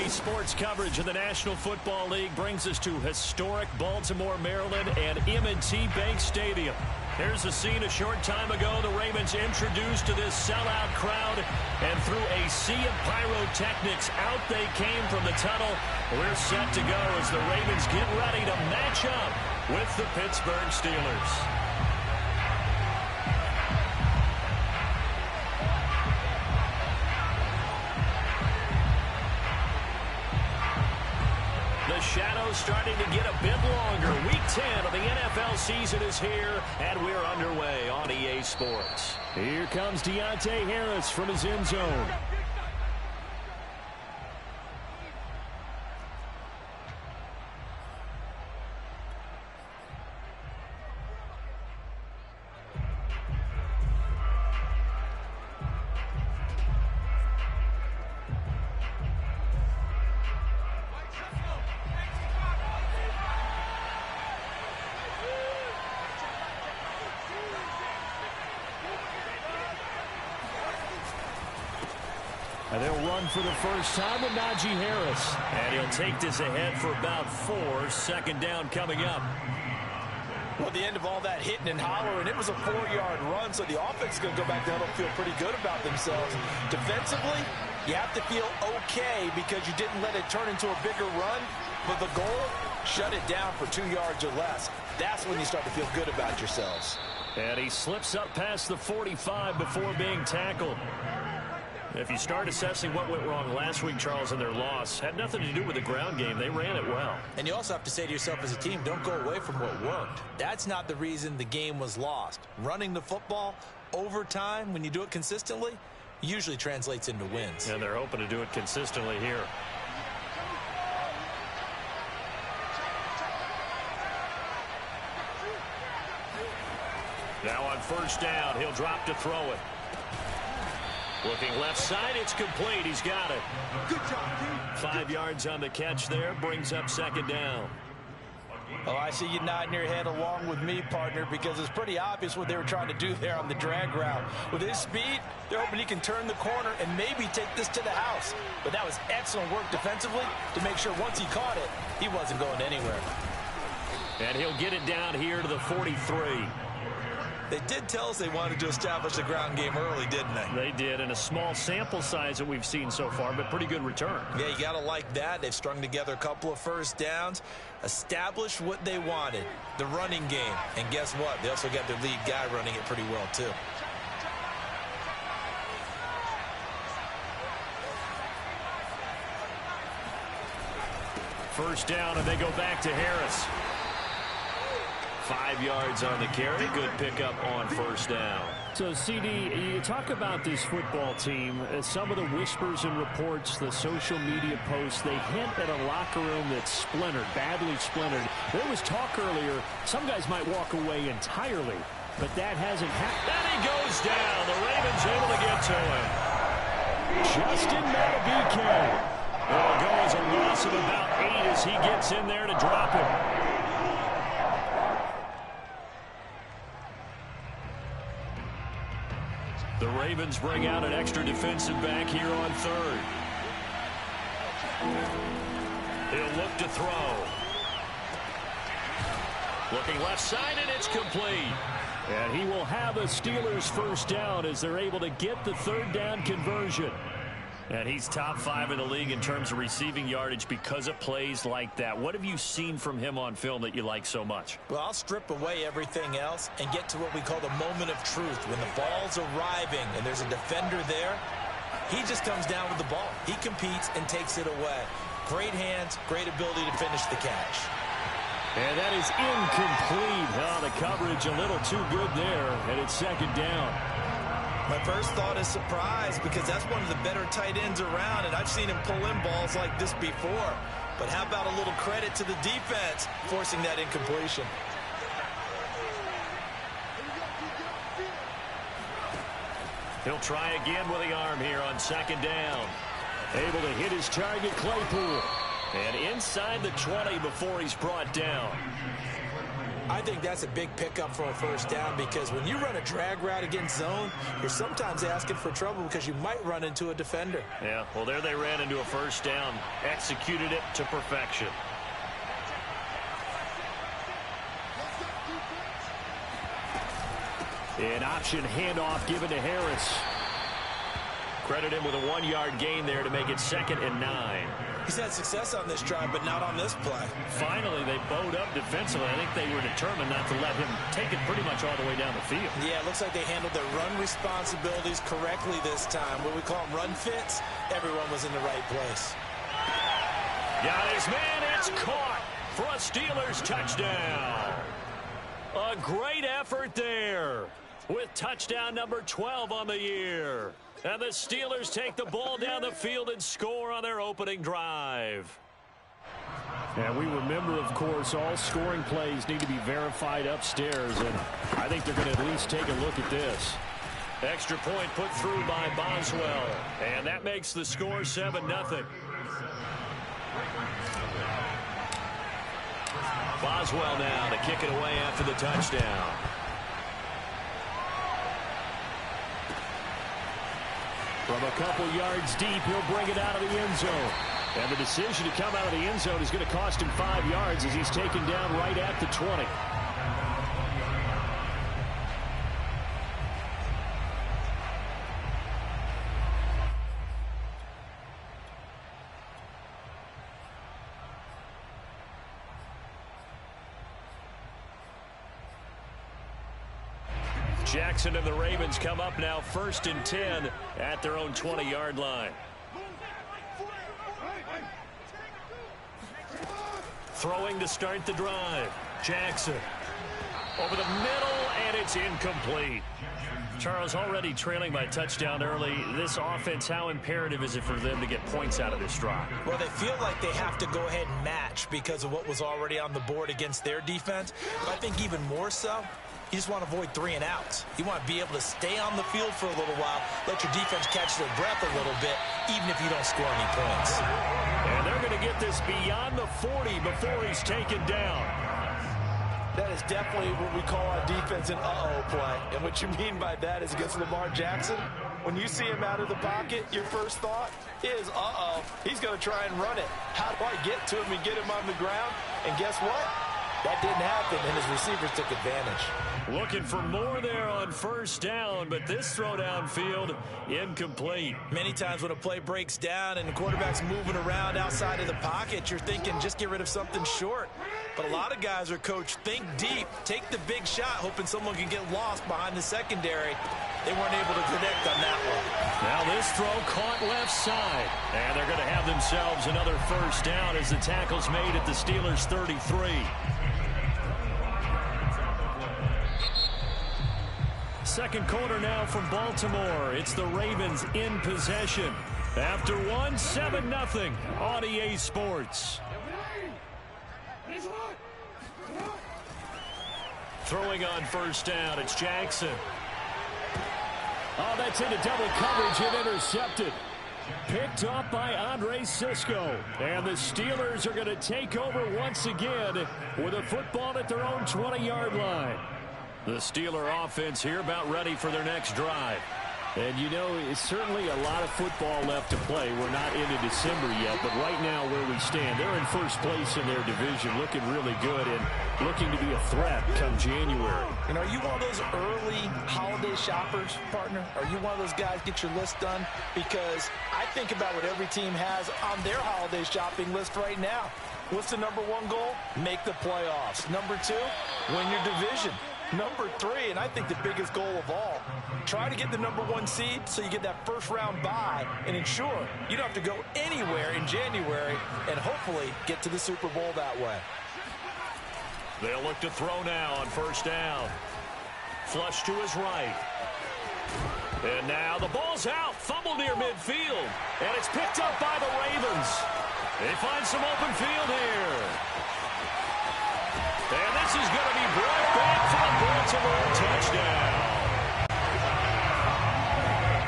EA Sports coverage of the National Football League brings us to historic Baltimore, Maryland, and M&T Bank Stadium. Here's a scene a short time ago. The Ravens introduced to this sellout crowd, and through a sea of pyrotechnics, out they came from the tunnel. We're set to go as the Ravens get ready to match up with the Pittsburgh Steelers. The shadow's starting to get a bit longer. Week 10 of the NFL season is here, and we're underway on EA Sports. Here comes Deontay Harris from his end zone. And they'll run for the first time with Najee Harris. And he'll take this ahead for about 4. Second down coming up. Well, at the end of all that hitting and hollering, it was a 4-yard run, so the offense is going to go back there and feel pretty good about themselves. Defensively, you have to feel okay because you didn't let it turn into a bigger run. But the goal, shut it down for 2 yards or less. That's when you start to feel good about yourselves. And he slips up past the 45 before being tackled. If you start assessing what went wrong last week, Charles, in their loss, had nothing to do with the ground game. They ran it well. And you also have to say to yourself as a team, don't go away from what worked. That's not the reason the game was lost. Running the football over time, when you do it consistently, usually translates into wins. And they're hoping to do it consistently here. Now on first down, he'll drop to throw it. Looking left side, it's complete. He's got it. Good job, team. 5 yards on the catch there, brings up second down. Oh, I see you nodding your head along with me, partner, because it's pretty obvious what they were trying to do there on the drag route. With his speed, they're hoping he can turn the corner and maybe take this to the house. But that was excellent work defensively to make sure once he caught it, he wasn't going anywhere. And he'll get it down here to the 43. They did tell us they wanted to establish the ground game early, didn't they? They did, in a small sample size that we've seen so far, but pretty good return. Yeah, you got to like that. They've strung together a couple of first downs, established what they wanted, the running game. And guess what? They also got their lead guy running it pretty well, too. First down, and they go back to Harris. 5 yards on the carry. Good pickup on first down. So, CD, you talk about this football team. Some of the whispers and reports, the social media posts, they hint at a locker room that's splintered, badly splintered. There was talk earlier, some guys might walk away entirely, but that hasn't happened. And he goes down. The Ravens able to get to him. Justin Matabike. It'll go as a loss of about 8 as he gets in there to drop him. The Ravens bring out an extra defensive back here on third. He'll look to throw. Looking left side, and it's complete. And he will have a Steelers first down as they're able to get the third down conversion. And he's top 5 in the league in terms of receiving yardage because of plays like that. What have you seen from him on film that you like so much? Well, I'll strip away everything else and get to what we call the moment of truth. When the ball's arriving and there's a defender there, he just comes down with the ball. He competes and takes it away. Great hands, great ability to finish the catch. And that is incomplete. Oh, the coverage a little too good there, and it's second down. My first thought is surprise because that's one of the better tight ends around, and I've seen him pull in balls like this before. But how about a little credit to the defense forcing that incompletion? He'll try again with the arm here on second down. Able to hit his target, Claypool. And inside the 20 before he's brought down. I think that's a big pickup for a first down because when you run a drag route against zone, you're sometimes asking for trouble because you might run into a defender. Yeah, well, there they ran into a first down, executed it to perfection. An option handoff given to Harris. Credit him with a 1-yard gain there to make it 2nd and 9. He's had success on this drive, but not on this play. Finally, they bowed up defensively. I think they were determined not to let him take it pretty much all the way down the field. Yeah, it looks like they handled their run responsibilities correctly this time. What we call them run fits, everyone was in the right place. Got his man, it's caught for a Steelers touchdown. A great effort there with touchdown number 12 on the year. And the Steelers take the ball down the field and score on their opening drive. And we remember, of course, all scoring plays need to be verified upstairs, and I think they're going to at least take a look at this. Extra point put through by Boswell, and that makes the score 7-0. Boswell now to kick it away after the touchdown. From a couple yards deep, he'll bring it out of the end zone. And the decision to come out of the end zone is going to cost him 5 yards as he's taken down right at the 20. Jackson and the Ravens come up now 1st and 10 at their own 20-yard line. Throwing to start the drive. Jackson over the middle, and it's incomplete. Charles, already trailing by touchdown early. This offense, how imperative is it for them to get points out of this drive? Well, they feel like they have to go ahead and match because of what was already on the board against their defense. But I think even more so, you just want to avoid 3 and outs. You want to be able to stay on the field for a little while, let your defense catch their breath a little bit, even if you don't score any points. And they're going to get this beyond the 40 before he's taken down. That is definitely what we call our defense an uh-oh play. And what you mean by that is against Lamar Jackson, when you see him out of the pocket, your first thought is, uh-oh, he's going to try and run it. How do I get to him and get him on the ground? And guess what? That didn't happen, and his receivers took advantage. Looking for more there on first down, but this throw downfield incomplete. Many times when a play breaks down and the quarterback's moving around outside of the pocket, you're thinking just get rid of something short. But a lot of guys are coached, think deep, take the big shot, hoping someone can get lost behind the secondary. They weren't able to connect on that one. Now this throw caught left side. And they're going to have themselves another first down as the tackle's made at the Steelers' 33. Second quarter now from Baltimore. It's the Ravens in possession. After one, 7-0 on EA Sports. Throwing on first down, it's Jackson. Oh, that's into double coverage and intercepted. Picked up by Andre Cisco. And the Steelers are going to take over once again with a football at their own 20-yard line. The Steeler offense here about ready for their next drive. And, you know, it's certainly a lot of football left to play. We're not into December yet, but right now where we stand, they're in first place in their division, looking really good and looking to be a threat come January. And are you one of those early holiday shoppers, partner? Are you one of those guys get your list done? Because I think about what every team has on their holiday shopping list right now. What's the number one goal? Make the playoffs. Number 2, win your division. Number 3, and I think the biggest goal of all, try to get the number 1 seed so you get that first round bye and ensure you don't have to go anywhere in January and hopefully get to the Super Bowl that way. They'll look to throw now on first down. Flush to his right. And now the ball's out. Fumble near midfield. And it's picked up by the Ravens. They find some open field here. And this is going to be brought back for a Baltimore touchdown.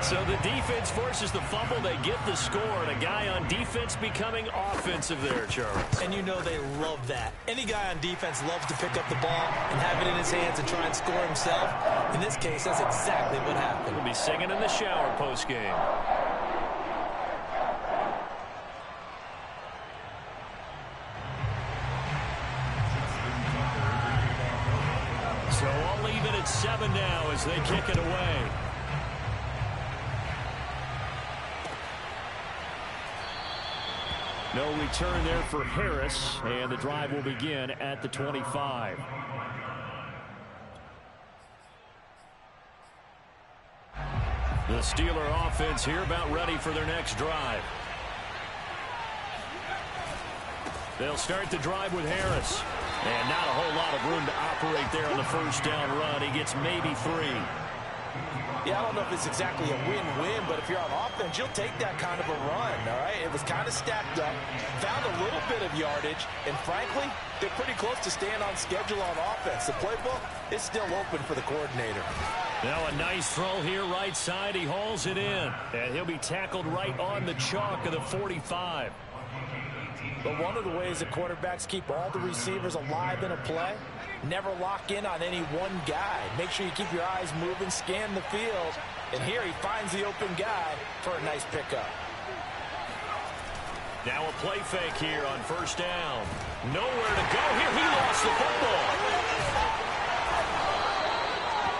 So the defense forces the fumble. They get the score, and a guy on defense becoming offensive there, Charles. And you know they love that. Any guy on defense loves to pick up the ball and have it in his hands and try and score himself. In this case, that's exactly what happened. We'll be singing in the shower postgame. So I'll leave it at 7 now as they kick it away. No return there for Harris, and the drive will begin at the 25. The Steeler offense here about ready for their next drive. They'll start the drive with Harris. And not a whole lot of room to operate there on the first down run. He gets maybe 3. Yeah, I don't know if it's exactly a win-win, but if you're on offense, you'll take that kind of a run, all right? It was kind of stacked up, found a little bit of yardage, and frankly, they're pretty close to staying on schedule on offense. The playbook is still open for the coordinator. Now a nice throw here right side. He hauls it in, and he'll be tackled right on the chalk of the 45. But one of the ways that quarterbacks keep all the receivers alive in a play, never lock in on any one guy. Make sure you keep your eyes moving, scan the field. And here he finds the open guy for a nice pickup. Now a play fake here on first down. Nowhere to go here. He lost the football.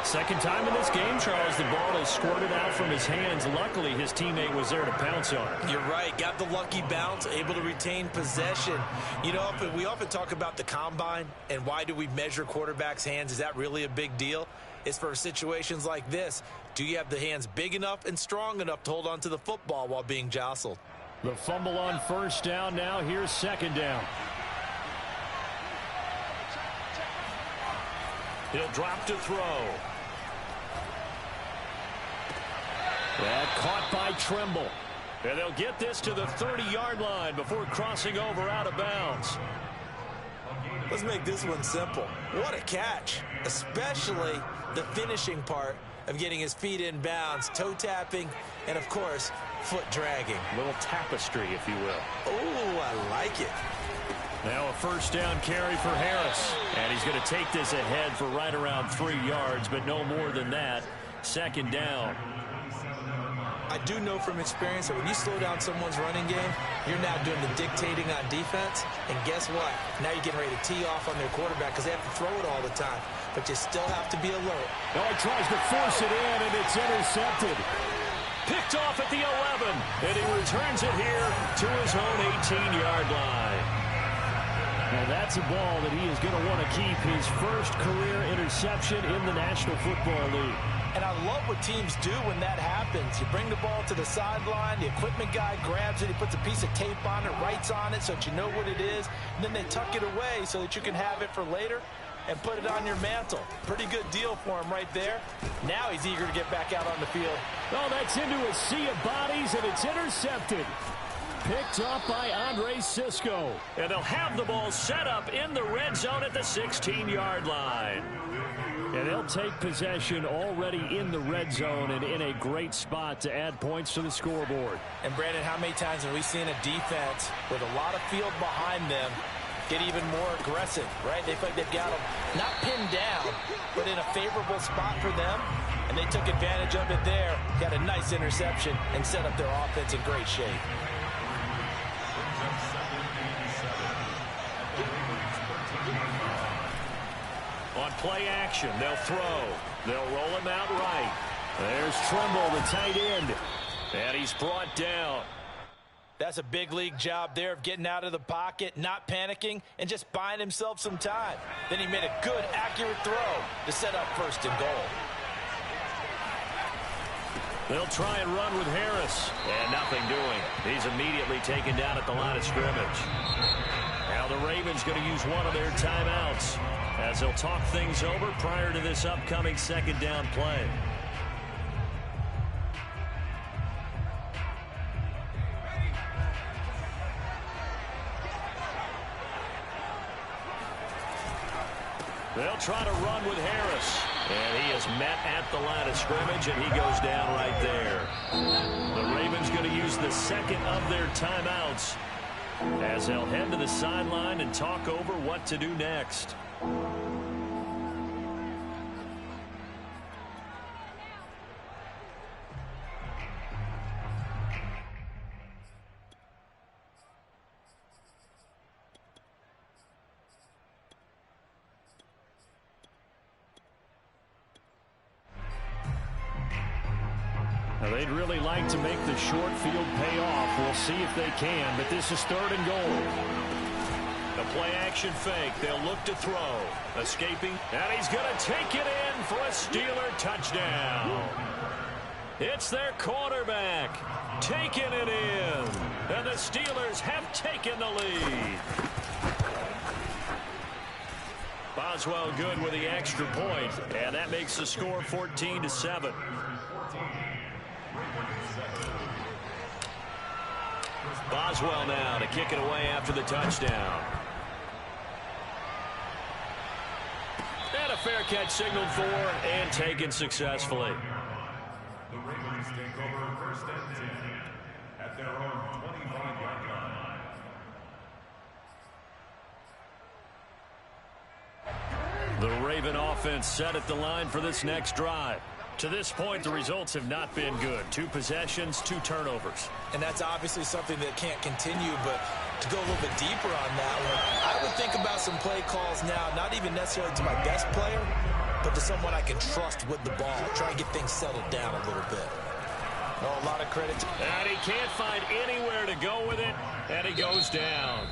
Second time in this game, Charles, the ball is squirted out from his hands. Luckily, his teammate was there to pounce on it. You're right. Got the lucky bounce, able to retain possession. You know, we often talk about the combine and why do we measure quarterbacks' hands. Is that really a big deal? It's for situations like this. Do you have the hands big enough and strong enough to hold on to the football while being jostled? The fumble on first down now. Here's second down. He'll drop to throw. That caught by Trimble. And they'll get this to the 30-yard line before crossing over out of bounds. Let's make this one simple. What a catch, especially the finishing part of getting his feet in bounds, toe tapping, and, of course, foot dragging. A little tapestry, if you will. Oh, I like it. Now a first down carry for Harris. And he's going to take this ahead for right around 3 yards, but no more than that. Second down. I do know from experience that when you slow down someone's running game, you're now doing the dictating on defense. And guess what? Now you're getting ready to tee off on their quarterback because they have to throw it all the time. But you still have to be alert. Oh, he tries to force it in, and it's intercepted. Picked off at the 11, and he returns it here to his own 18-yard line. And that's a ball that he is going to want to keep, his first career interception in the National Football League. And I love what teams do when that happens. You bring the ball to the sideline, the equipment guy grabs it, he puts a piece of tape on it, writes on it so that you know what it is, and then they tuck it away so that you can have it for later and put it on your mantle. Pretty good deal for him right there. Now he's eager to get back out on the field. Oh, that's into a sea of bodies, and it's intercepted. Picked up by Yr6. And they'll have the ball set up in the red zone at the 16-yard line. And they'll take possession already in the red zone and in a great spot to add points to the scoreboard. And, Brandon, how many times have we seen a defense with a lot of field behind them get even more aggressive, right? They feel like they've got them not pinned down, but in a favorable spot for them, and they took advantage of it there, got a nice interception, and set up their offense in great shape. On play action, they'll throw. They'll roll him out right. There's Trimble, the tight end. And he's brought down. That's a big league job there of getting out of the pocket, not panicking, and just buying himself some time. Then he made a good, accurate throw to set up first and goal. They'll try and run with Harris. And nothing doing. He's immediately taken down at the line of scrimmage. Now the Ravens going to use one of their timeouts as they'll talk things over prior to this upcoming second down play. They'll try to run with Harris. And he is met at the line of scrimmage, and he goes down right there. The Ravens going to use the second of their timeouts as they'll head to the sideline and talk over what to do next. Now, they'd really like to make the short field pay off. We'll see if they can, but this is 3rd and goal. The play-action fake. They'll look to throw. Escaping, and he's going to take it in for a Steeler touchdown. It's their quarterback taking it in, and the Steelers have taken the lead. Boswell good with the extra point, and that makes the score 14-7. Boswell now to kick it away after the touchdown. And a fair catch signaled for and taken successfully. The Ravens take over 1st and 10 at their own 25-yard line. The Raven offense set at the line for this next drive. To this point, the results have not been good. 2 possessions, 2 turnovers. And that's obviously something that can't continue, but to go a little bit deeper on that one, I would think about some play calls now, not even necessarily to my best player, but to someone I can trust with the ball. Try and get things settled down a little bit. Oh, a lot of credit. And he can't find anywhere to go with it, and he goes down.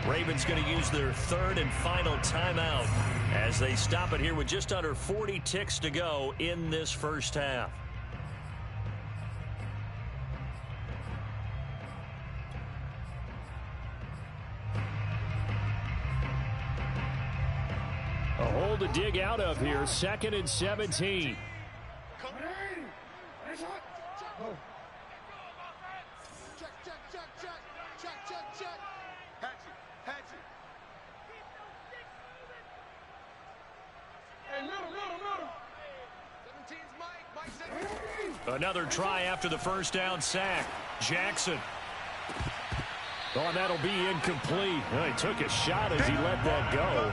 Ravens going to use their 3rd and final timeout as they stop it here with just under 40 ticks to go in this first half. A hole to dig out of here. 2nd and 17. Another try after the first down sack. Jackson. Oh, and that'll be incomplete. Well, he took a shot as he let that go.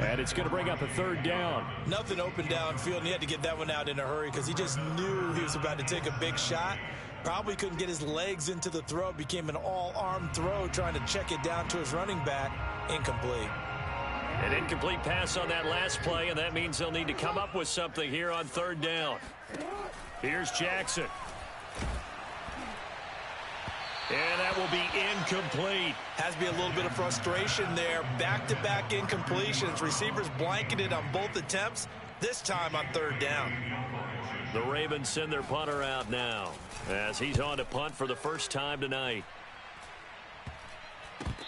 And it's going to bring up a 3rd down. Nothing open downfield, and he had to get that one out in a hurry because he just knew he was about to take a big shot. Probably couldn't get his legs into the throw. Became an all-arm throw trying to check it down to his running back. Incomplete. An incomplete pass on that last play, and that means they'll need to come up with something here on 3rd down. Here's Jackson. And that will be incomplete. Has to be a little bit of frustration there. Back-to-back incompletions. Receivers blanketed on both attempts, this time on 3rd down. The Ravens send their punter out now as he's on to punt for the first time tonight.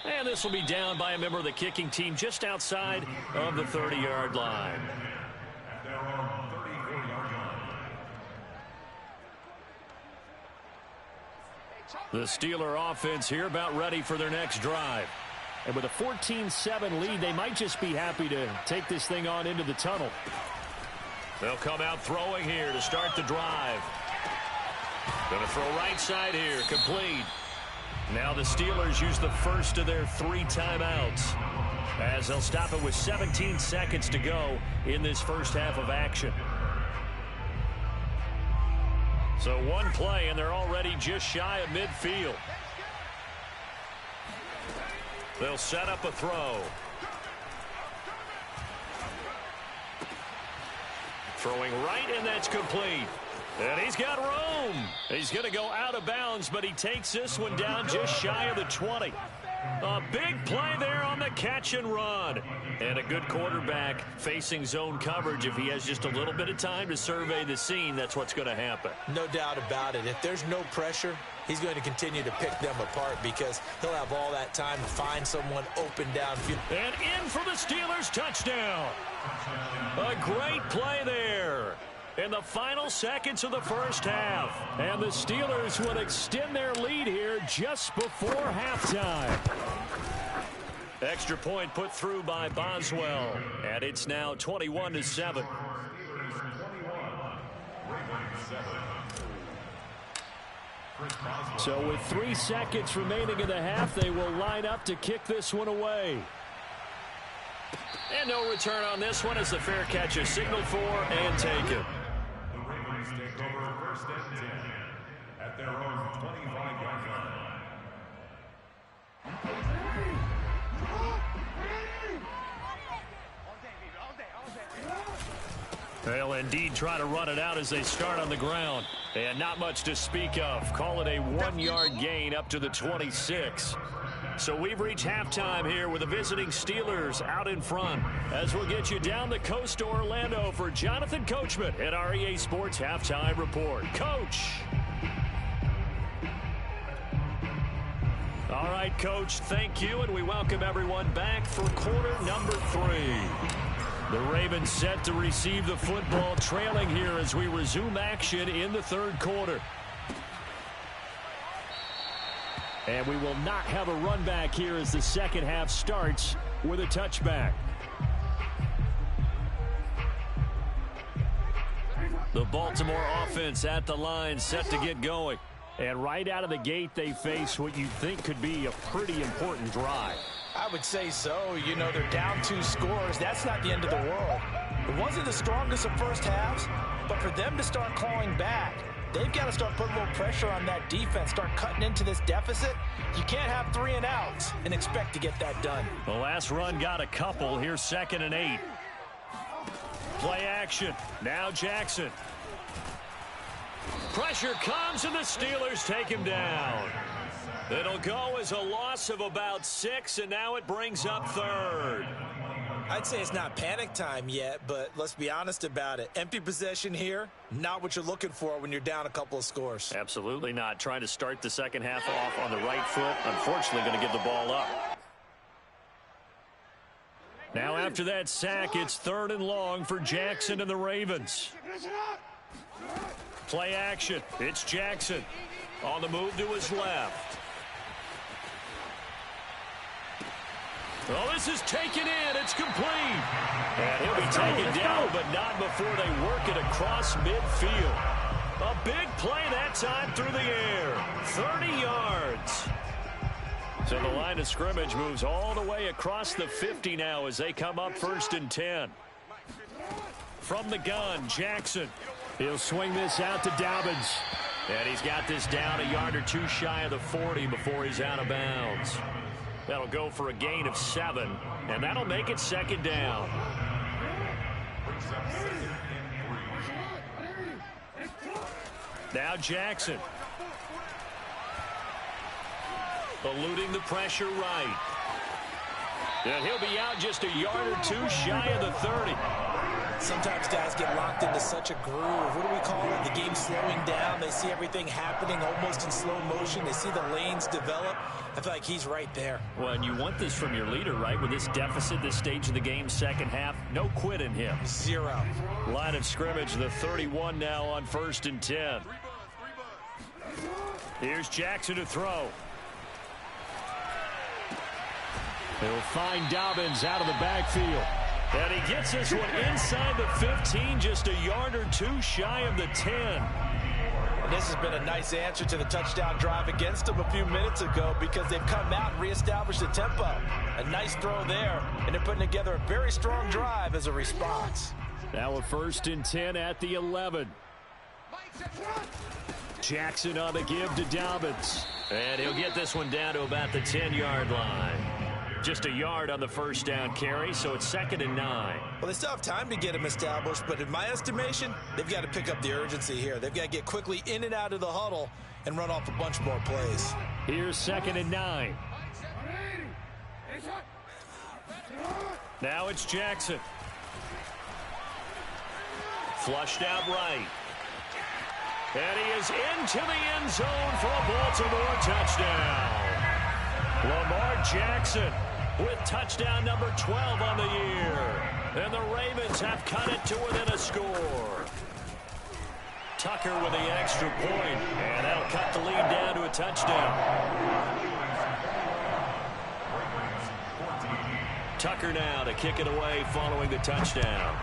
And this will be down by a member of the kicking team just outside of the 30-yard line. At their own 34-yard line. The Steeler offense here about ready for their next drive. And with a 14-7 lead, they might just be happy to take this thing on into the tunnel. They'll come out throwing here to start the drive. Going to throw right side here, complete. Now the Steelers use the first of their 3 timeouts as they'll stop it with 17 seconds to go in this first half of action. So 1 play, and they're already just shy of midfield. They'll set up a throw. Throwing right, and that's complete. And he's got room. He's going to go out of bounds, but he takes this one down just shy of the 20. A big play there on the catch and run. And a good quarterback facing zone coverage. If he has just a little bit of time to survey the scene, that's what's going to happen. No doubt about it. If there's no pressure, he's going to continue to pick them apart because he'll have all that time to find someone open downfield. And in for the Steelers touchdown. A great play there in the final seconds of the first half. And the Steelers would extend their lead here just before halftime. Extra point put through by Boswell. And it's now 21-7. So with 3 seconds remaining in the half, they will line up to kick this one away. And no return on this one as the fair catch is signaled for and taken. The Ravens take over first and 10 at their own 25-yard line. They'll indeed try to run it out as they start on the ground. And not much to speak of. Call it a 1-yard gain up to the 26. So we've reached halftime here with the visiting Steelers out in front. As we'll get you down the coast to Orlando for Jonathan Coachman at our EA Sports Halftime Report. Coach! All right, Coach, thank you, and we welcome everyone back for quarter number 3. The Ravens set to receive the football, trailing here as we resume action in the third quarter. And we will not have a run back here as the second half starts with a touchback. The Baltimore offense at the line set to get going. And right out of the gate, they face what you think could be a pretty important drive. I would say so. You know, they're down 2 scores. That's not the end of the world. It wasn't the strongest of first halves, but for them to start clawing back, they've got to start putting a little pressure on that defense, start cutting into this deficit. You can't have 3 and outs and expect to get that done. The last run got a couple. Here's 2nd and 8. Play action. Now Jackson. Pressure comes, and the Steelers take him down. It'll go as a loss of about 6, and now it brings up 3rd. I'd say it's not panic time yet, but let's be honest about it. Empty possession here, not what you're looking for when you're down a couple of scores. Absolutely not. Trying to start the second half off on the right foot. Unfortunately, going to give the ball up. Now after that sack, it's 3rd and long for Jackson and the Ravens. Play action. It's Jackson on the move to his left. Oh, this is taken in. It's complete. And he'll be taken down, but not before they work it across midfield. A big play that time through the air. 30 yards. So the line of scrimmage moves all the way across the 50 now as they come up 1st and 10. From the gun, Jackson. He'll swing this out to Dobbins. And he's got this down a yard or 2 shy of the 40 before he's out of bounds. That'll go for a gain of 7, and that'll make it 2nd down. Now Jackson. Eluding the pressure right. And he'll be out just a yard or 2 shy of the 30. Sometimes guys get locked into such a groove. What do we call it? The game slowing down. They see everything happening almost in slow motion. They see the lanes develop. I feel like he's right there. Well, and you want this from your leader, right? With this deficit, this stage of the game, second half, no quit in him. 0. Line of scrimmage, the 31 now on 1st and 10. Here's Jackson to throw. He'll find Dobbins out of the backfield. And he gets this one inside the 15, just a yard or 2 shy of the 10. And this has been a nice answer to the touchdown drive against them a few minutes ago because they've come out and reestablished the tempo. A nice throw there, and they're putting together a very strong drive as a response. Now a 1st and 10 at the 11. Jackson on the give to Dobbins. And he'll get this one down to about the 10-yard line. Just a yard on the 1st down carry, so it's 2nd and 9. Well, they still have time to get him established, but in my estimation, they've got to pick up the urgency here. They've got to get quickly in and out of the huddle and run off a bunch more plays. Here's 2nd and 9. Now it's Jackson. Flushed out right. And he is into the end zone for a Baltimore touchdown. Lamar Jackson with touchdown number 12 on the year. And the Ravens have cut it to within a score. Tucker with the extra point, and that'll cut the lead down to a touchdown. Tucker now to kick it away following the touchdown.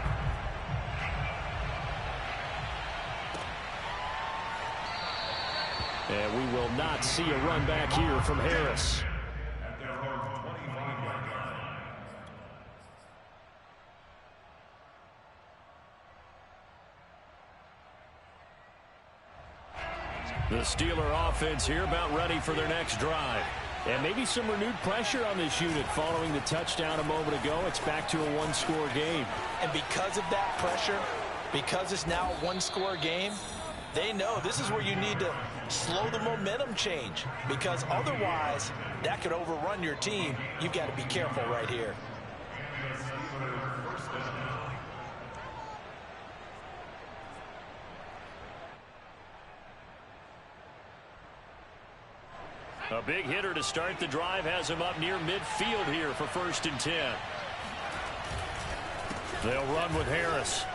And we will not see a run back here from Harris. At their own 25-yard line. The Steeler offense here about ready for their next drive. And maybe some renewed pressure on this unit following the touchdown a moment ago. It's back to a one-score game. And because of that pressure, because it's now a one-score game, they know this is where you need to slow the momentum change, because otherwise that could overrun your team. You've got to be careful right here. A big hitter to start the drive has him up near midfield here for 1st and 10. They'll run with Harris.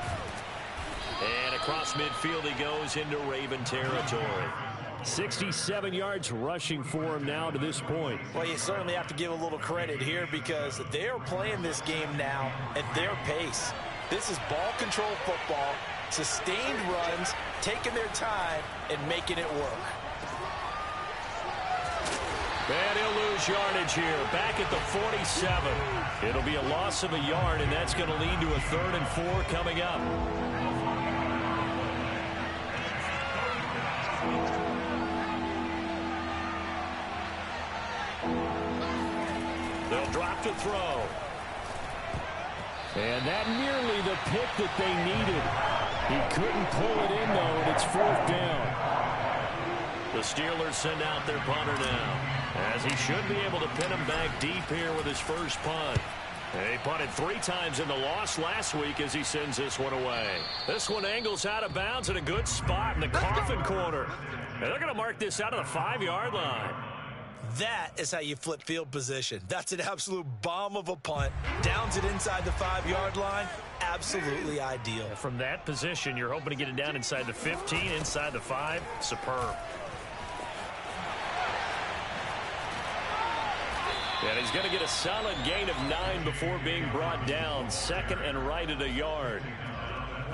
And across midfield he goes into Raven territory. 67 yards rushing for him now to this point. Well, you certainly have to give a little credit here, because they're playing this game now at their pace. This is ball control football, sustained runs, taking their time and making it work. And he'll lose yardage here, back at the 47. It'll be a loss of a yard, and that's going to lead to a 3rd and 4 coming up. They'll drop to throw. And that nearly the pick that they needed. He couldn't pull it in, though, and it's 4th down. The Steelers send out their punter now, as he should be able to pin him back deep here with his first punt. He punted 3 times in the loss last week as he sends this one away. This one angles out of bounds in a good spot in the coffin corner. And they're going to mark this out of the 5-yard line. That is how you flip field position. That's an absolute bomb of a punt. Downs it inside the 5-yard line. Absolutely ideal. From that position, you're hoping to get it down inside the 15, inside the 5. Superb. And he's going to get a solid gain of 9 before being brought down. 2nd and right at a yard.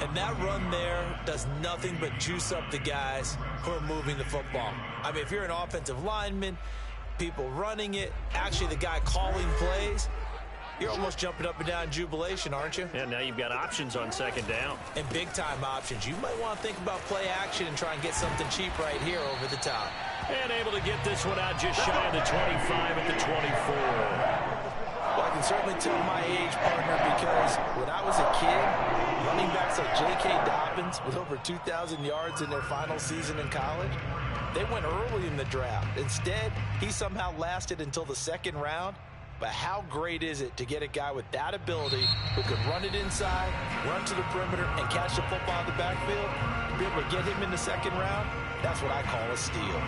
And that run there does nothing but juice up the guys who are moving the football. I mean, if you're an offensive lineman, people running it, actually the guy calling plays, you're almost jumping up and down in jubilation, aren't you? And now you've got options on 2nd down. And big-time options. You might want to think about play action and try and get something cheap right here over the top. And able to get this one out just shy of the 25 at the 24. Well, I can certainly tell my age, partner, because when I was a kid, running backs like J.K. Dobbins with over 2,000 yards in their final season in college, they went early in the draft. Instead, he somehow lasted until the 2nd round. But how great is it to get a guy with that ability who can run it inside, run to the perimeter, and catch the football in the backfield? To be able to get him in the 2nd round, that's what I call a steal.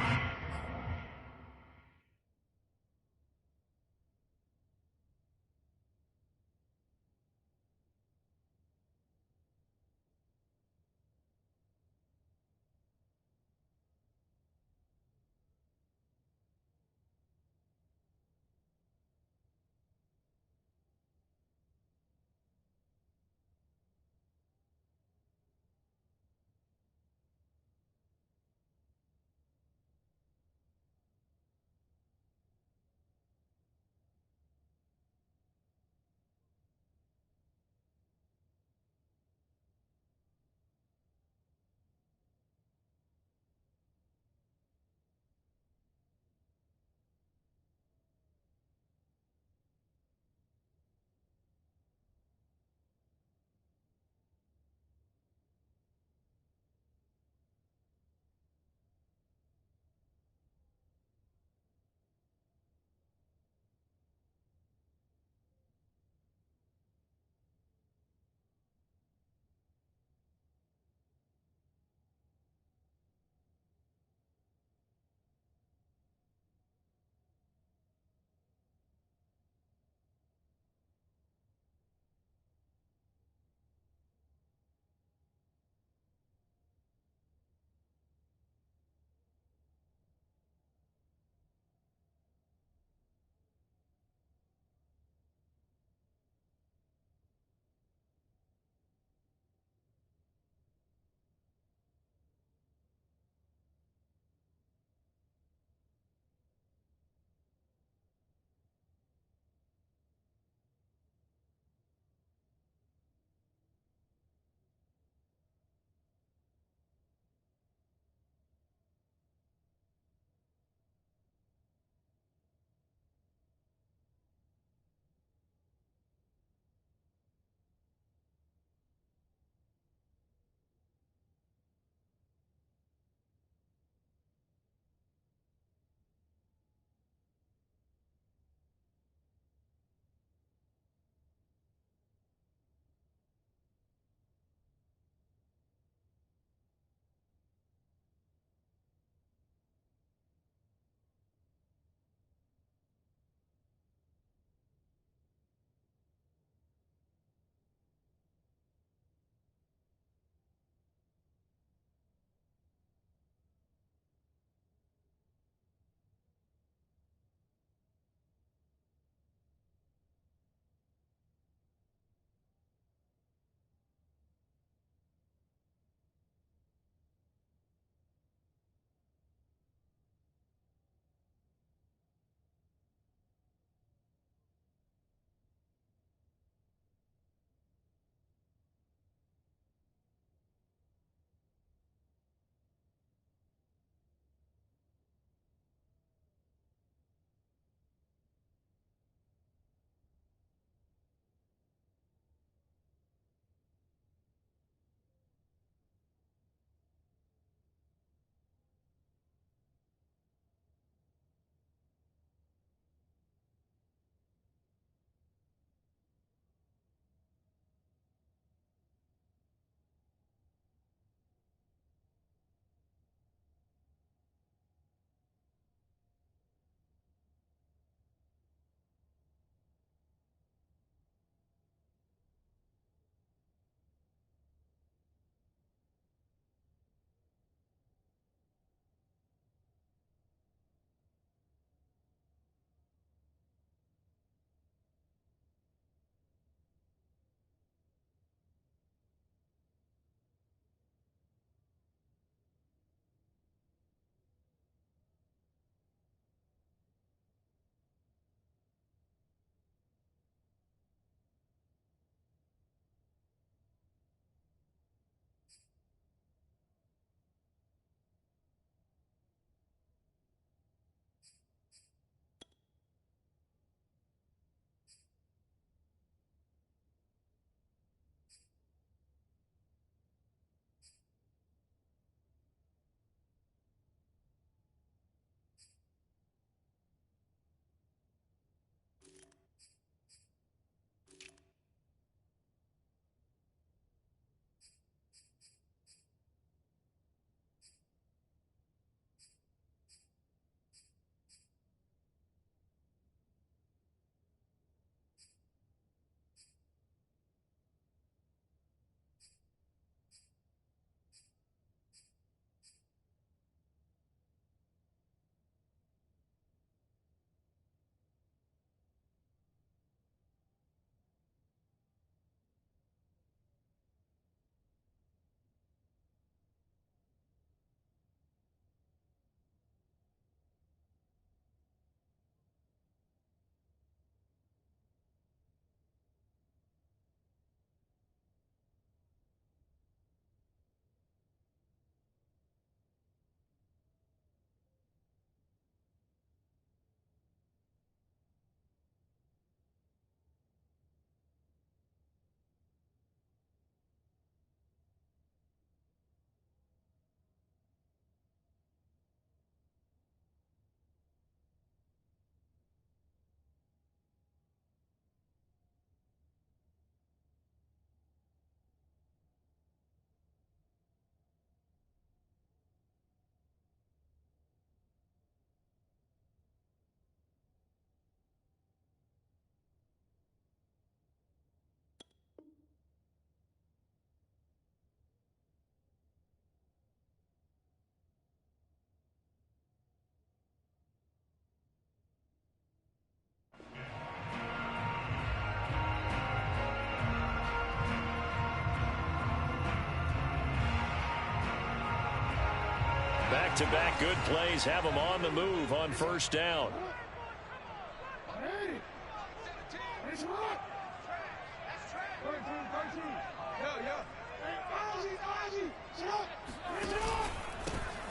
back-to-back good plays have them on the move on first down.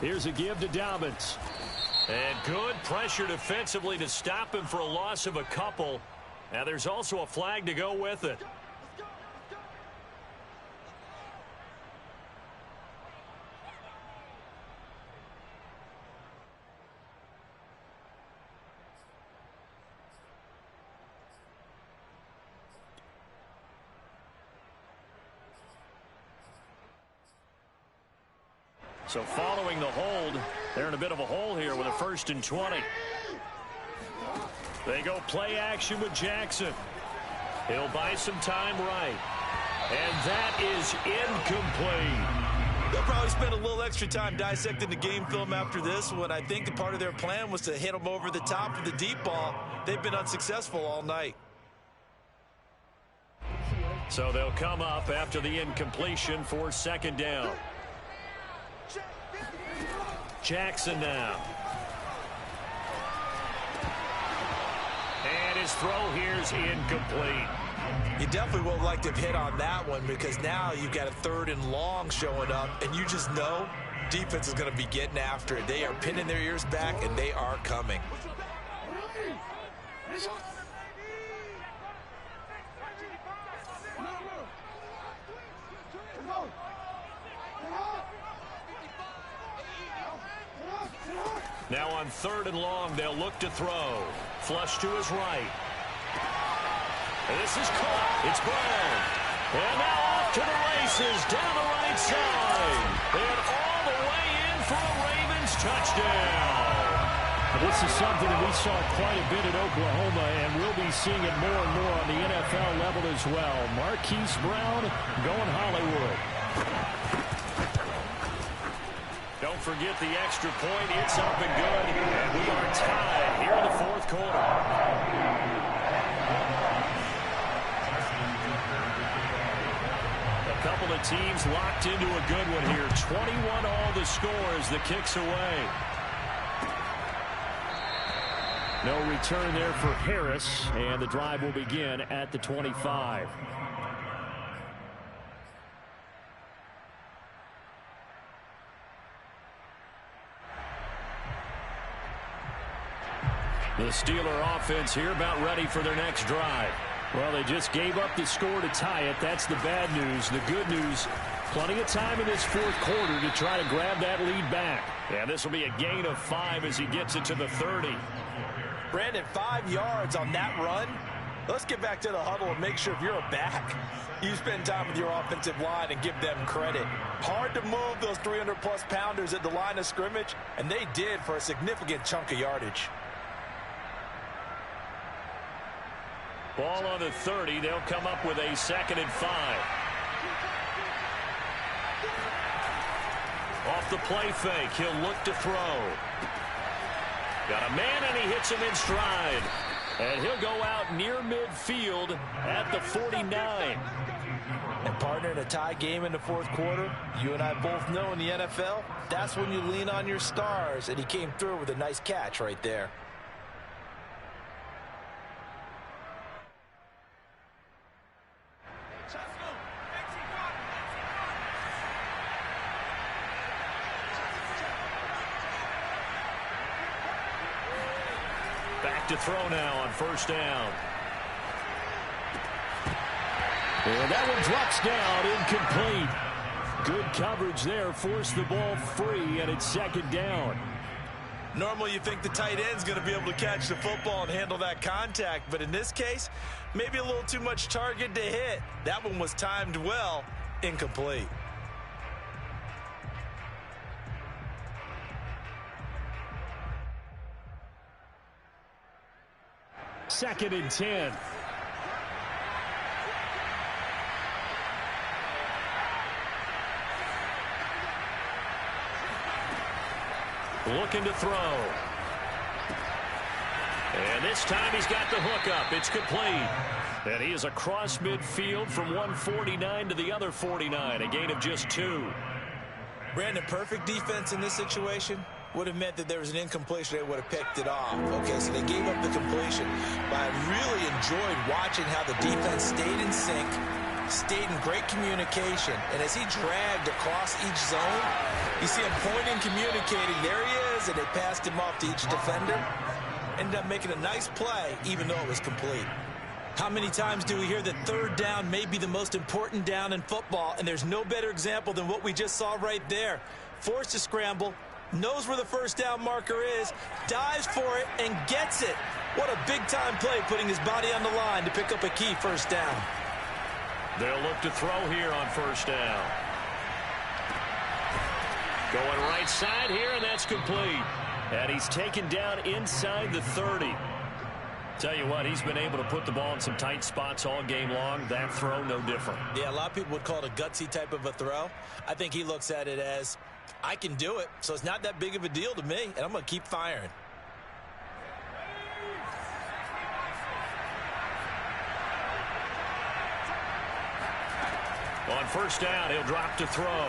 Here's a give to Dobbins. And good pressure defensively to stop him for a loss of a couple. Now there's also a flag to go with it. So following the hold, they're in a bit of a hole here with a 1st and 20. They go play action with Jackson. He'll buy some time right. And that is incomplete. They'll probably spend a little extra time dissecting the game film after this one. I think part of their plan was to hit them over the top of the deep ball. They've been unsuccessful all night. So they'll come up after the incompletion for 2nd down. Jackson now. And his throw here's incomplete. You definitely would like to hit on that one because now you've got a 3rd and long showing up, and you just know defense is going to be getting after it. They are pinning their ears back, and they are coming. Now on 3rd and long, they'll look to throw. Flush to his right. And this is caught. It's Brown. And now off to the races down the right side. And all the way in for a Ravens touchdown. This is something that we saw quite a bit at Oklahoma, and we'll be seeing it more and more on the NFL level as well. Marquise Brown going Hollywood. Don't forget the extra point. It's up and good. And we are tied here in the 4th quarter. A couple of teams locked into a good one here. 21 all the score as the kick's away. No return there for Harris, and the drive will begin at the 25. The Steeler offense here about ready for their next drive. Well, they just gave up the score to tie it. That's the bad news. The good news, plenty of time in this 4th quarter to try to grab that lead back. Yeah, this will be a gain of 5 as he gets it to the 30. Brandon, 5 yards on that run. Let's get back to the huddle and make sure if you're a back, you spend time with your offensive line and give them credit. Hard to move those 300-plus pounders at the line of scrimmage, and they did for a significant chunk of yardage. Ball on the 30. They'll come up with a 2nd and 5. Off the play fake. He'll look to throw. Got a man, and he hits him in stride. And he'll go out near midfield at the 49. And partner, in a tie game in the 4th quarter, you and I both know in the NFL, that's when you lean on your stars. And he came through with a nice catch right there. Back to throw now on 1st down. And that one drops down, incomplete. Good coverage there, forced the ball free, and it's 2nd down. Normally you think the tight end's going to be able to catch the football and handle that contact, but in this case, maybe a little too much target to hit. That one was timed well, incomplete. Second and 10. Looking to throw. And this time he's got the hook up. It's complete. And he is across midfield from 149 to the other 49. A gain of just 2. Brandon, perfect defense in this situation would have meant that there was an incompletion. They would have picked it off. Okay, so they gave up the completion. But I really enjoyed watching how the defense stayed in sync, stayed in great communication. And as he dragged across each zone, you see him pointing, communicating. There he is, and they passed him off to each defender. Ended up making a nice play, even though it was complete. How many times do we hear that third down may be the most important down in football, and there's no better example than what we just saw right there. Forced to scramble, knows where the first down marker is, dives for it, and gets it. What a big-time play, putting his body on the line to pick up a key first down. They'll look to throw here on first down. Going right side here, and that's complete. And he's taken down inside the 30. Tell you what, he's been able to put the ball in some tight spots all game long. That throw, no different. Yeah, a lot of people would call it a gutsy type of a throw. I think he looks at it as, I can do it, so it's not that big of a deal to me, and I'm going to keep firing. On first down, he'll drop to throw.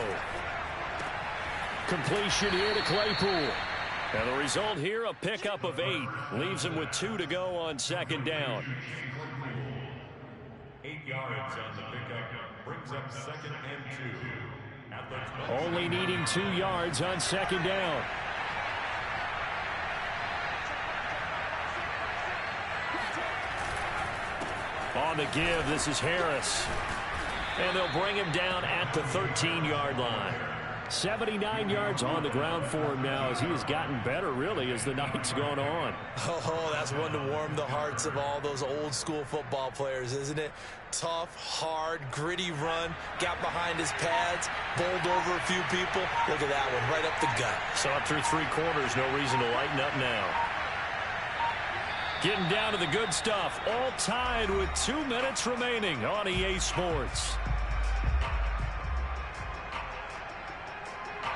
Completion here to Claypool. And the result here, a pickup of 8. Leaves him with 2 to go on second down. 8 yards on the pickup. Brings up 2nd and 2. Only needing 2 yards on second down. On the give, this is Harris. And they'll bring him down at the 13-yard line. 79 yards on the ground for him now as he has gotten better, really, as the night's gone on. Oh, that's one to warm the hearts of all those old-school football players, isn't it? Tough, hard, gritty run, got behind his pads, bowled over a few people. Look at that one, right up the gut. Saw it through 3 quarters, no reason to lighten up now. Getting down to the good stuff, all tied with 2 minutes remaining on EA Sports.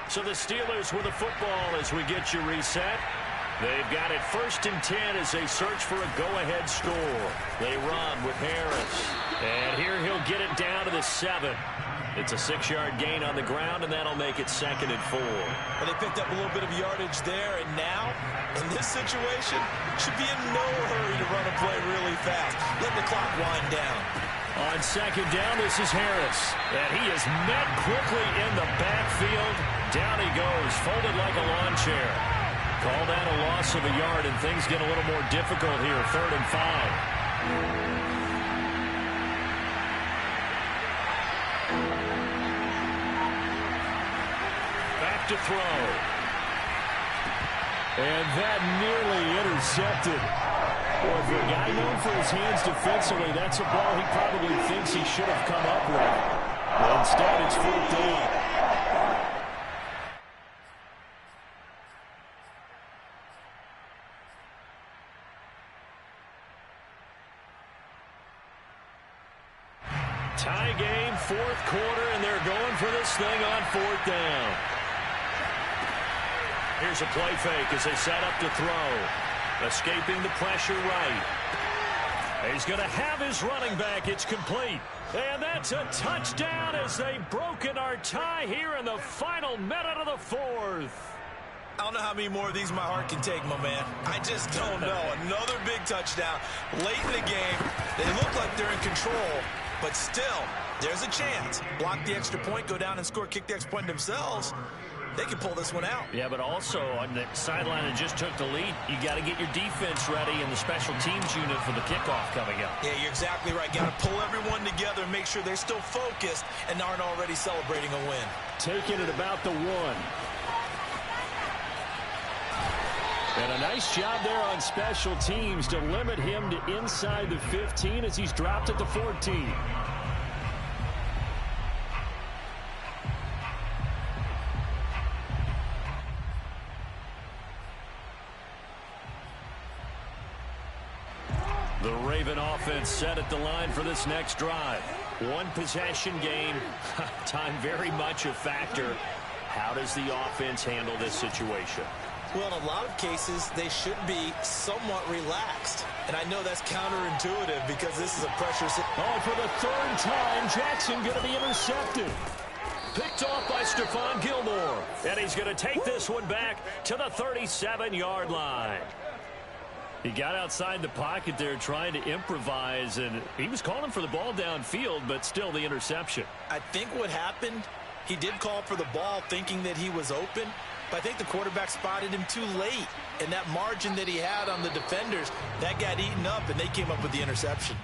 So the Steelers with the football as we get you reset. They've got it 1st and 10 as they search for a go-ahead score. They run with Harris. And here he'll get it down to the 7. It's a 6-yard gain on the ground, and that'll make it 2nd and 4. Well, they picked up a little bit of yardage there, and now, in this situation, should be in no hurry to run a play really fast. Let the clock wind down. On second down, this is Harris. And he is met quickly in the backfield. Down he goes, folded like a lawn chair. Call that a loss of a yard, and things get a little more difficult here. 3rd and 5. Back to throw. And that nearly intercepted. Boy, for a guy known for his hands defensively, that's a ball he probably thinks he should have come up with. But instead, it's 4th down. Tie game, 4th quarter, and they're going for this thing on 4th down. Here's a play fake as they set up to throw. Escaping the pressure right. He's going to have his running back. It's complete. And that's a touchdown as they've broken our tie here in the final minute of the 4th. I don't know how many more of these my heart can take, my man. I just don't know. Another big touchdown late in the game. They look like they're in control, but still, there's a chance. Block the extra point, go down and score, kick the extra point themselves. They can pull this one out. Yeah, but also on the sideline that just took the lead, you got to get your defense ready and the special teams unit for the kickoff coming up. Yeah, you're exactly right. Got to pull everyone together and make sure they're still focused and aren't already celebrating a win. Taking it about the 1. And a nice job there on special teams to limit him to inside the 15 as he's dropped at the 14. The Raven offense set at the line for this next drive. 1 possession game. Time very much a factor. How does the offense handle this situation? Well, in a lot of cases, they should be somewhat relaxed. And I know that's counterintuitive because this is a pressure situation. Oh, for the 3rd time, Jackson going to be intercepted. Picked off by Stephon Gilmore. And he's going to take this one back to the 37-yard line. He got outside the pocket there trying to improvise, and he was calling for the ball downfield, but still the interception. I think what happened, he did call for the ball thinking that he was open, but I think the quarterback spotted him too late. And that margin that he had on the defenders, that got eaten up, and they came up with the interception.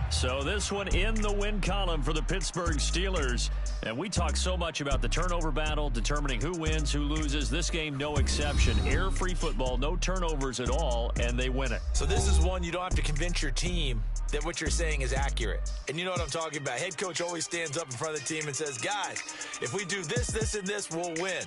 So this one in the win column for the Pittsburgh Steelers. And we talk so much about the turnover battle, determining who wins, who loses. This game, no exception. Air-free football, no turnovers at all, and they win it. So this is one you don't have to convince your team that what you're saying is accurate. And you know what I'm talking about. Head coach always stands up in front of the team and says, guys, if we do this, this, and this, we'll win.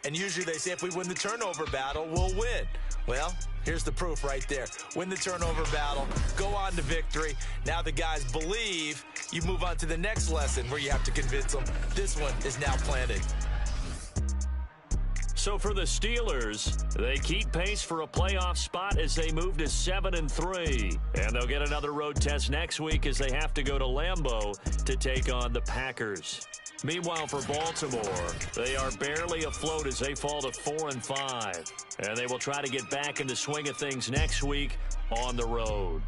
And usually they say if we win the turnover battle, we'll win. Well, here's the proof right there. Win the turnover battle, go on to victory. Now the guys believe. You move on to the next lesson where you have to convince them. This one is now planted. So for the Steelers, they keep pace for a playoff spot as they move to 7-3. And they'll get another road test next week as they have to go to Lambeau to take on the Packers. Meanwhile, for Baltimore, they are barely afloat as they fall to 4-5. And they will try to get back in the swing of things next week on the road.